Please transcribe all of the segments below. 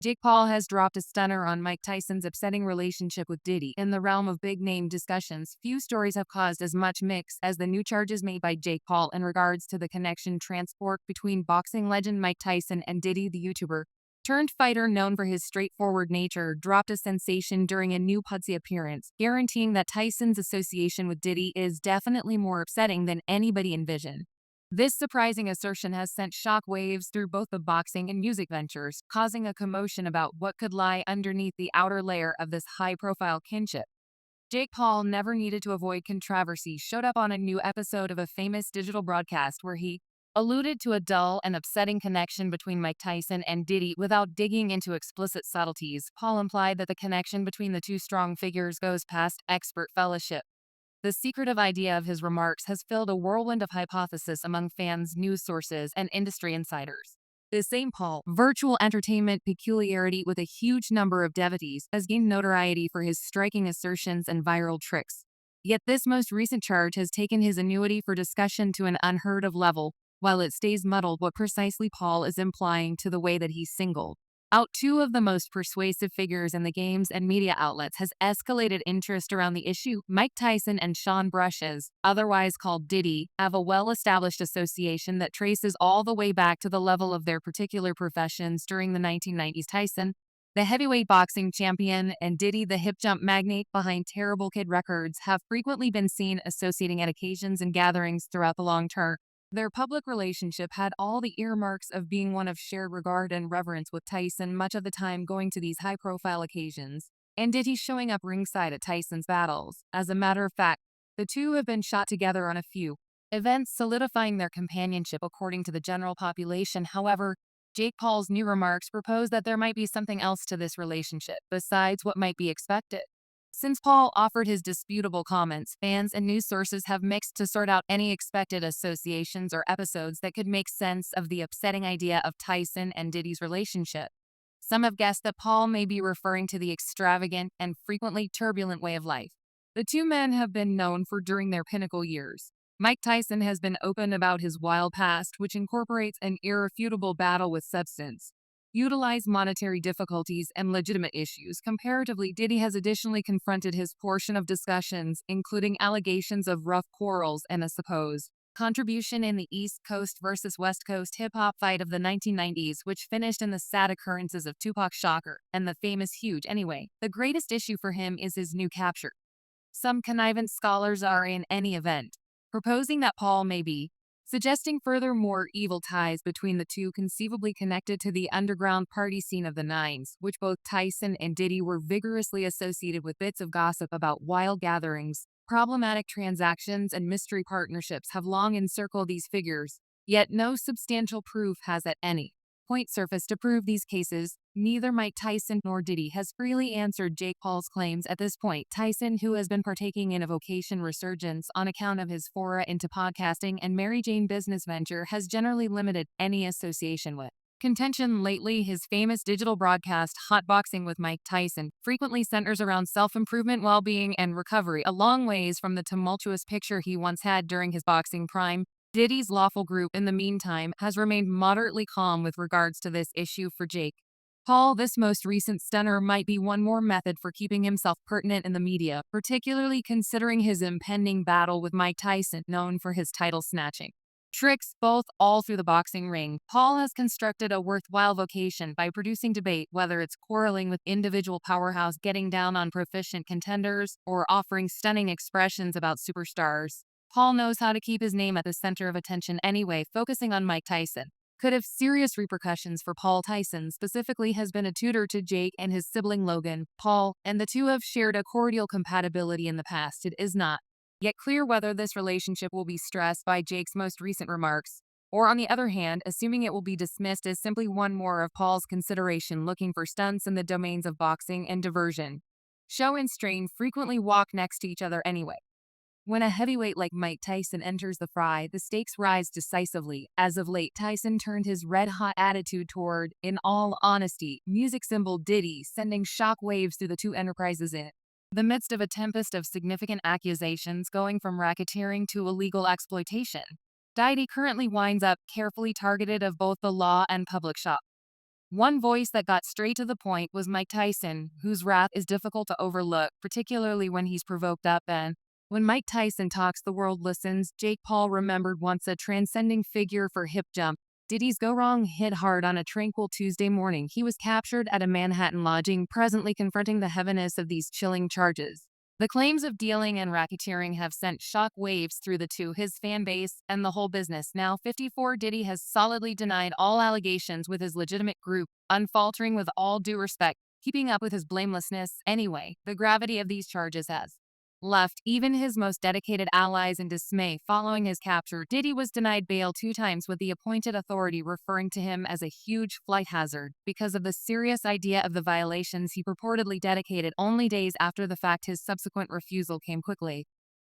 Jake Paul has dropped a stunner on Mike Tyson's upsetting relationship with Diddy. In the realm of big-name discussions, few stories have caused as much mix as the new charges made by Jake Paul in regards to the connection transport between boxing legend Mike Tyson and Diddy the YouTuber. Turned fighter known for his straightforward nature dropped a sensation during a new Pudsey appearance, guaranteeing that Tyson's association with Diddy is definitely more upsetting than anybody envisioned. This surprising assertion has sent shockwaves through both the boxing and music ventures, causing a commotion about what could lie underneath the outer layer of this high-profile kinship. Jake Paul never needed to avoid controversy, showed up on a new episode of a famous digital broadcast where he alluded to a dull and upsetting connection between Mike Tyson and Diddy without digging into explicit subtleties. Paul implied that the connection between the two strong figures goes past expert fellowship. The secretive idea of his remarks has filled a whirlwind of hypothesis among fans, news sources, and industry insiders. The same Paul, virtual entertainment peculiarity with a huge number of devotees, has gained notoriety for his striking assertions and viral tricks. Yet this most recent charge has taken his annuity for discussion to an unheard of level, while it stays muddled what precisely Paul is implying to the way that he singled out two of the most persuasive figures in the games and media outlets has escalated interest around the issue. Mike Tyson and Sean Brushes, otherwise called Diddy, have a well-established association that traces all the way back to the level of their particular professions during the 1990s. Tyson, the heavyweight boxing champion, and Diddy, the hip jump magnate behind Terrible Kid Records, have frequently been seen associating at occasions and gatherings throughout the long term. Their public relationship had all the earmarks of being one of shared regard and reverence, with Tyson much of the time going to these high-profile occasions, and Diddy showing up ringside at Tyson's battles. As a matter of fact, the two have been shot together on a few events, solidifying their companionship according to the general population. However, Jake Paul's new remarks propose that there might be something else to this relationship, besides what might be expected. Since Paul offered his disputable comments, fans and news sources have mixed to sort out any expected associations or episodes that could make sense of the upsetting idea of Tyson and Diddy's relationship. Some have guessed that Paul may be referring to the extravagant and frequently turbulent way of life the two men have been known for during their pinnacle years. Mike Tyson has been open about his wild past, which incorporates an irrefutable battle with substance utilize monetary difficulties and legitimate issues. Comparatively, Diddy has additionally confronted his portion of discussions, including allegations of rough quarrels and a supposed contribution in the East Coast versus West Coast hip-hop fight of the 1990s, which finished in the sad occurrences of Tupac's Shocker and the famous Huge. Anyway, the greatest issue for him is his new capture. Some connivant scholars are in any event proposing that Paul may be suggesting furthermore evil ties between the two, conceivably connected to the underground party scene of the Nines, which both Tyson and Diddy were vigorously associated with. Bits of gossip about wild gatherings, problematic transactions, and mystery partnerships have long encircled these figures, yet no substantial proof has at any point surfaced to prove these cases. Neither Mike Tyson nor Diddy has freely answered Jake Paul's claims at this point. Tyson, who has been partaking in a vocation resurgence on account of his foray into podcasting and Mary Jane business venture, has generally limited any association with contention lately. His famous digital broadcast, Hot Boxing with Mike Tyson, frequently centers around self-improvement, well-being, and recovery, a long ways from the tumultuous picture he once had during his boxing prime. Diddy's lawful group, in the meantime, has remained moderately calm with regards to this issue. For Jake Paul, this most recent stunner might be one more method for keeping himself pertinent in the media, particularly considering his impending battle with Mike Tyson, known for his title snatching tricks, both all through the boxing ring. Paul has constructed a worthwhile vocation by producing debate, whether it's quarreling with individual powerhouse, getting down on proficient contenders, or offering stunning expressions about superstars. Paul knows how to keep his name at the center of attention anyway. Focusing on Mike Tyson could have serious repercussions for Paul. Tyson specifically has been a tutor to Jake and his sibling Logan Paul, and the two have shared a cordial compatibility in the past. It is not yet clear whether this relationship will be stressed by Jake's most recent remarks, or on the other hand, assuming it will be dismissed as simply one more of Paul's consideration looking for stunts in the domains of boxing and diversion. Show and strain frequently walk next to each other anyway. When a heavyweight like Mike Tyson enters the fray, the stakes rise decisively. As of late, Tyson turned his red-hot attitude toward, in all honesty, music symbol Diddy, sending shock waves through the two enterprises in the midst of a tempest of significant accusations going from racketeering to illegal exploitation. Diddy currently winds up carefully targeted of both the law and public shop. One voice that got straight to the point was Mike Tyson, whose wrath is difficult to overlook, particularly when he's provoked up. And when Mike Tyson talks, the world listens. Jake Paul remembered once a transcending figure for hip jump. Diddy's go wrong hit hard on a tranquil Tuesday morning. He was captured at a Manhattan lodging, presently confronting the heaviness of these chilling charges. The claims of dealing and racketeering have sent shock waves through his fan base, and the whole business. Now 54, Diddy has solidly denied all allegations with his legitimate group, unfaltering with all due respect, keeping up with his blamelessness. Anyway, the gravity of these charges has left even his most dedicated allies in dismay. Following his capture, Diddy was denied bail 2 times, with the appointed authority referring to him as a huge flight hazard because of the serious idea of the violations he purportedly dedicated. Only days after the fact, his subsequent refusal came quickly.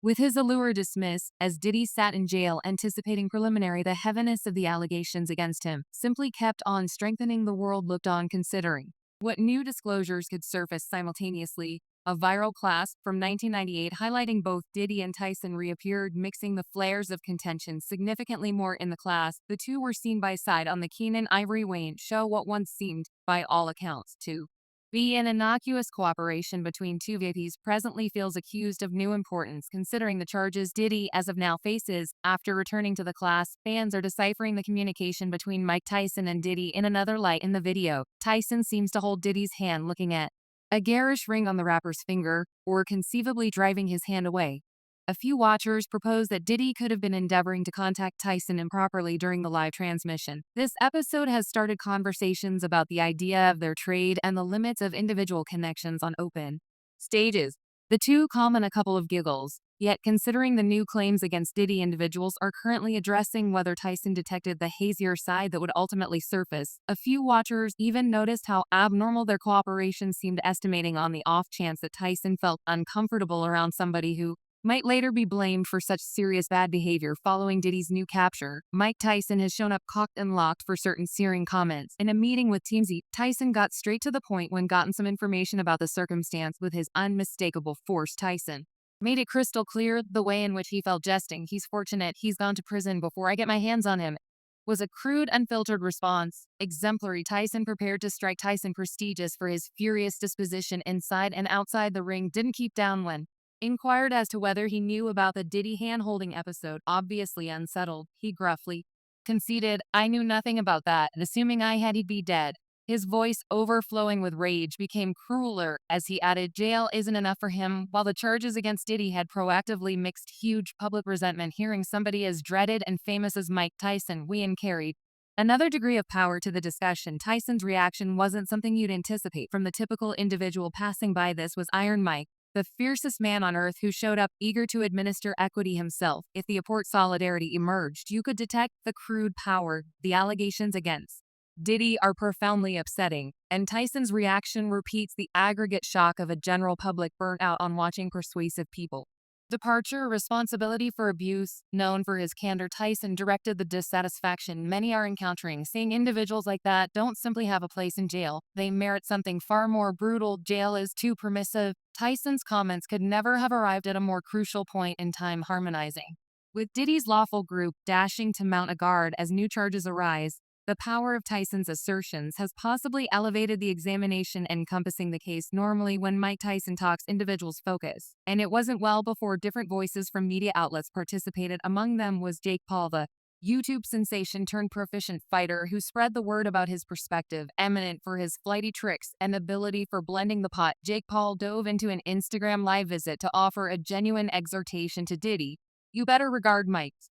With his allure dismissed, as Diddy sat in jail anticipating preliminary, the heaviness of the allegations against him simply kept on strengthening. The world looked on, considering what new disclosures could surface simultaneously. A viral class from 1998 highlighting both Diddy and Tyson reappeared, mixing the flares of contention significantly more. In the class, the two were seen by side on the Keenan Ivory Wayans show, what once seemed, by all accounts, to be an innocuous cooperation between two VIPs presently feels accused of new importance, considering the charges Diddy as of now faces. After returning to the class, fans are deciphering the communication between Mike Tyson and Diddy in another light. In the video, Tyson seems to hold Diddy's hand, looking at a garish ring on the rapper's finger, or conceivably driving his hand away. A few watchers propose that Diddy could have been endeavoring to contact Tyson improperly during the live transmission. This episode has started conversations about the idea of their trade and the limits of individual connections on open stages. The two common a couple of giggles. Yet, considering the new claims against Diddy, individuals are currently addressing whether Tyson detected the hazier side that would ultimately surface. A few watchers even noticed how abnormal their cooperation seemed, estimating on the off chance that Tyson felt uncomfortable around somebody who might later be blamed for such serious bad behavior. Following Diddy's new capture, Mike Tyson has shown up cocked and locked for certain searing comments. In a meeting with TMZ, Tyson got straight to the point when gotten some information about the circumstance. With his unmistakable force, Tyson made it crystal clear the way in which he felt, jesting, "He's fortunate he's gone to prison before I get my hands on him," was a crude, unfiltered response. Exemplary. Tyson prepared to strike. Tyson, prestigious for his furious disposition inside and outside the ring, didn't keep down when inquired as to whether he knew about the Diddy hand-holding episode. Obviously unsettled, he gruffly conceded, "I knew nothing about that, and assuming I had, he'd be dead." His voice, overflowing with rage, became crueler as he added, "Jail isn't enough for him." While the charges against Diddy had proactively mixed huge public resentment, hearing somebody as dreaded and famous as Mike Tyson carried another degree of power to the discussion. Tyson's reaction wasn't something you'd anticipate from the typical individual passing by. This was Iron Mike, the fiercest man on earth, who showed up eager to administer equity himself. If the apport solidarity emerged, you could detect the crude power. The allegations against Diddy are profoundly upsetting, and Tyson's reaction repeats the aggregate shock of a general public burnt out on watching persuasive people. Departure, responsibility for abuse. Known for his candor, Tyson directed the dissatisfaction many are encountering, saying individuals like that don't simply have a place in jail. They merit something far more brutal. Jail is too permissive. Tyson's comments could never have arrived at a more crucial point in time, harmonizing with Diddy's lawful group dashing to mount a guard as new charges arise. The power of Tyson's assertions has possibly elevated the examination encompassing the case. Normally, when Mike Tyson talks, individuals focus, and it wasn't well before different voices from media outlets participated. Among them was Jake Paul, the YouTube sensation turned proficient fighter who spread the word about his perspective. Eminent for his flighty tricks and ability for blending the pot, Jake Paul dove into an Instagram live visit to offer a genuine exhortation to Diddy. "You better regard Mike's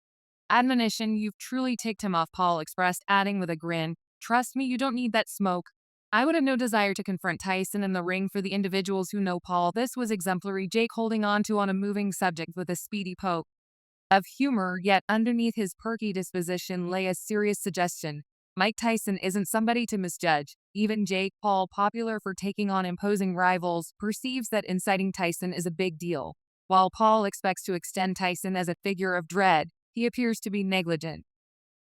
admonition. You've truly ticked him off," Paul expressed, adding with a grin, "Trust me, you don't need that smoke." I would have no desire to confront Tyson in the ring. For the individuals who know Paul, this was exemplary. Jake holding on a moving subject with a speedy poke of humor, yet underneath his perky disposition lay a serious suggestion. Mike Tyson isn't somebody to misjudge. Even Jake Paul, popular for taking on imposing rivals, perceives that inciting Tyson is a big deal. While Paul expects to extend Tyson as a figure of dread, he appears to be negligent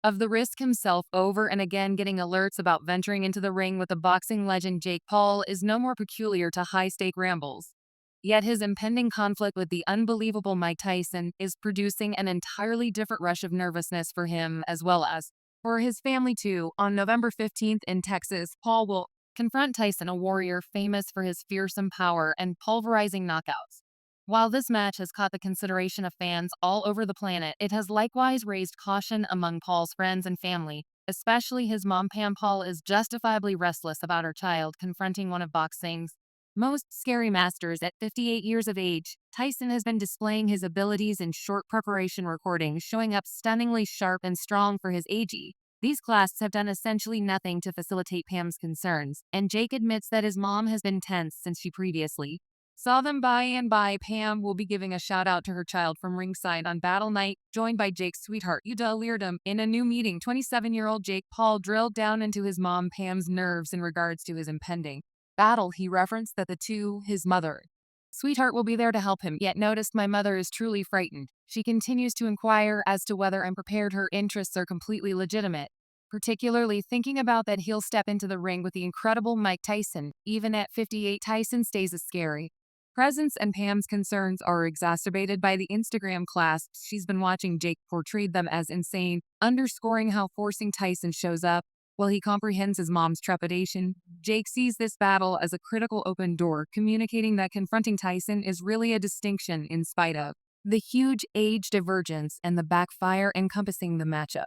of the risk himself, over and again getting alerts about venturing into the ring with the boxing legend. Jake Paul is no more peculiar to high-stake rambles. Yet his impending conflict with the unbelievable Mike Tyson is producing an entirely different rush of nervousness for him, as well as for his family too. On November 15th in Texas, Paul will confront Tyson, a warrior famous for his fearsome power and pulverizing knockouts. While this match has caught the consideration of fans all over the planet, it has likewise raised caution among Paul's friends and family, especially his mom. Pam Paul is justifiably restless about her child confronting one of boxing's most scary masters. At 58 years of age, Tyson has been displaying his abilities in short preparation recordings, showing up stunningly sharp and strong for his age. These classes have done essentially nothing to facilitate Pam's concerns, and Jake admits that his mom has been tense since she previously saw them. By and by, Pam will be giving a shout out to her child from ringside on battle night, joined by Jake's sweetheart, Uda Leardom. In a new meeting, 27-year-old Jake Paul drilled down into his mom Pam's nerves in regards to his impending battle. He referenced that his mother, sweetheart, will be there to help him, yet noticed my mother is truly frightened. She continues to inquire as to whether I'm prepared. Her interests are completely legitimate, particularly thinking about that he'll step into the ring with the incredible Mike Tyson. Even at 58, Tyson stays a scary presence, and Pam's concerns are exacerbated by the Instagram clasps she's been watching. Jake portrayed them as insane, underscoring how forcing Tyson shows up. While he comprehends his mom's trepidation, Jake sees this battle as a critical open door, communicating that confronting Tyson is really a distinction in spite of the huge age divergence and the backfire encompassing the matchup.